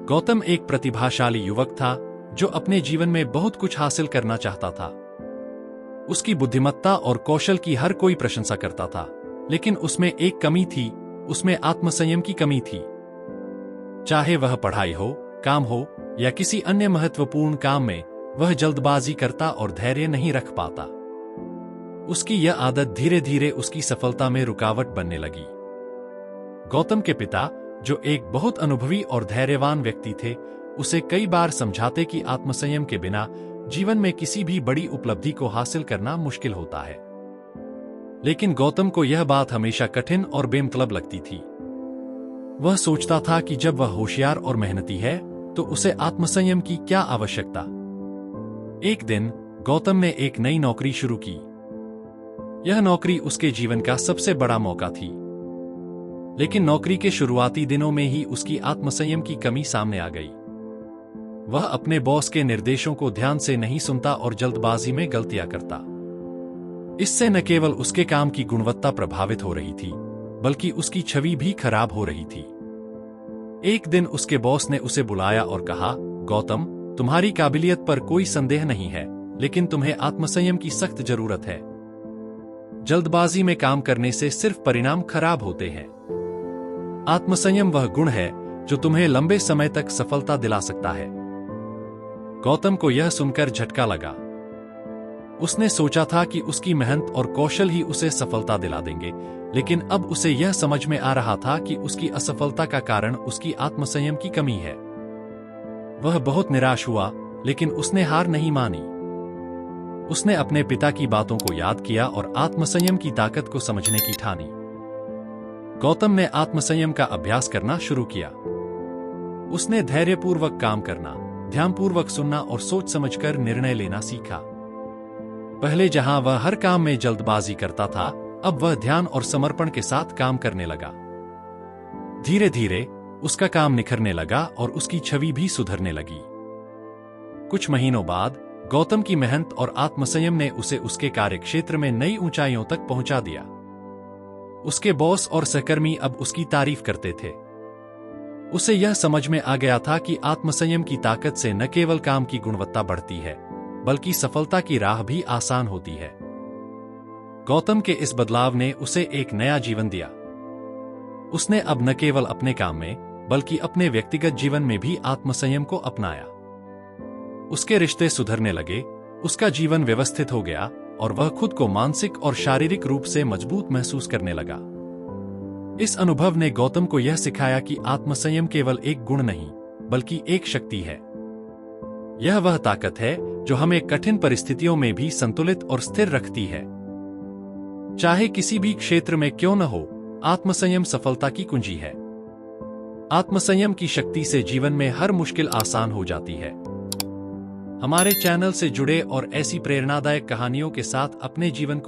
गौतम एक प्रतिभाशाली युवक था जो अपने जीवन में बहुत कुछ हासिल करना चाहता था। उसकी बुद्धिमत्ता और कौशल की हर कोई प्रशंसा करता था, लेकिन उसमें एक कमी थी, उसमें आत्मसंयम की कमी थी। चाहे वह पढ़ाई हो, काम हो या किसी अन्य महत्वपूर्ण काम में, वह जल्दबाजी करता और धैर्य नहीं रख पाता। उसकी यह आदत धीरे धीरे उसकी सफलता में रुकावट बनने लगी। गौतम के पिता, जो एक बहुत अनुभवी और धैर्यवान व्यक्ति थे, उसे कई बार समझाते कि आत्मसंयम के बिना जीवन में किसी भी बड़ी उपलब्धि को हासिल करना मुश्किल होता है। लेकिन गौतम को यह बात हमेशा कठिन और बेमतलब लगती थी। वह सोचता था कि जब वह होशियार और मेहनती है, तो उसे आत्मसंयम की क्या आवश्यकता। एक दिन गौतम ने एक नई नौकरी शुरू की। यह नौकरी उसके जीवन का सबसे बड़ा मौका थी। लेकिन नौकरी के शुरुआती दिनों में ही उसकी आत्मसंयम की कमी सामने आ गई। वह अपने बॉस के निर्देशों को ध्यान से नहीं सुनता और जल्दबाजी में गलतियां करता। इससे न केवल उसके काम की गुणवत्ता प्रभावित हो रही थी, बल्कि उसकी छवि भी खराब हो रही थी। एक दिन उसके बॉस ने उसे बुलाया और कहा, गौतम, तुम्हारी काबिलियत पर कोई संदेह नहीं है, लेकिन तुम्हें आत्मसंयम की सख्त जरूरत है। जल्दबाजी में काम करने से सिर्फ परिणाम खराब होते हैं। आत्मसंयम वह गुण है जो तुम्हें लंबे समय तक सफलता दिला सकता है। गौतम को यह सुनकर झटका लगा। उसने सोचा था कि उसकी मेहनत और कौशल ही उसे सफलता दिला देंगे, लेकिन अब उसे यह समझ में आ रहा था कि उसकी असफलता का कारण उसकी आत्मसंयम की कमी है। वह बहुत निराश हुआ, लेकिन उसने हार नहीं मानी। उसने अपने पिता की बातों को याद किया और आत्मसंयम की ताकत को समझने की ठानी। गौतम ने आत्मसंयम का अभ्यास करना शुरू किया। उसने धैर्यपूर्वक काम करना, ध्यानपूर्वक सुनना और सोच समझकर निर्णय लेना सीखा। पहले जहां वह हर काम में जल्दबाजी करता था, अब वह ध्यान और समर्पण के साथ काम करने लगा। धीरे धीरे उसका काम निखरने लगा और उसकी छवि भी सुधरने लगी। कुछ महीनों बाद गौतम की मेहनत और आत्मसंयम ने उसे उसके कार्यक्षेत्र में नई ऊंचाइयों तक पहुंचा दिया। उसके बॉस और सहकर्मी अब उसकी तारीफ करते थे। उसे यह समझ में आ गया था कि आत्मसंयम की ताकत से न केवल काम की गुणवत्ता बढ़ती है, बल्कि सफलता की राह भी आसान होती है। गौतम के इस बदलाव ने उसे एक नया जीवन दिया। उसने अब न केवल अपने काम में, बल्कि अपने व्यक्तिगत जीवन में भी आत्मसंयम को अपनाया। उसके रिश्ते सुधरने लगे, उसका जीवन व्यवस्थित हो गया और वह खुद को मानसिक और शारीरिक रूप से मजबूत महसूस करने लगा। इस अनुभव ने गौतम को यह सिखाया कि आत्मसंयम केवल एक गुण नहीं, बल्कि एक शक्ति है। यह वह ताकत है जो हमें कठिन परिस्थितियों में भी संतुलित और स्थिर रखती है। चाहे किसी भी क्षेत्र में क्यों न हो, आत्मसंयम सफलता की कुंजी है। आत्मसंयम की शक्ति से जीवन में हर मुश्किल आसान हो जाती है। हमारे चैनल से जुड़े और ऐसी प्रेरणादायक कहानियों के साथ अपने जीवन को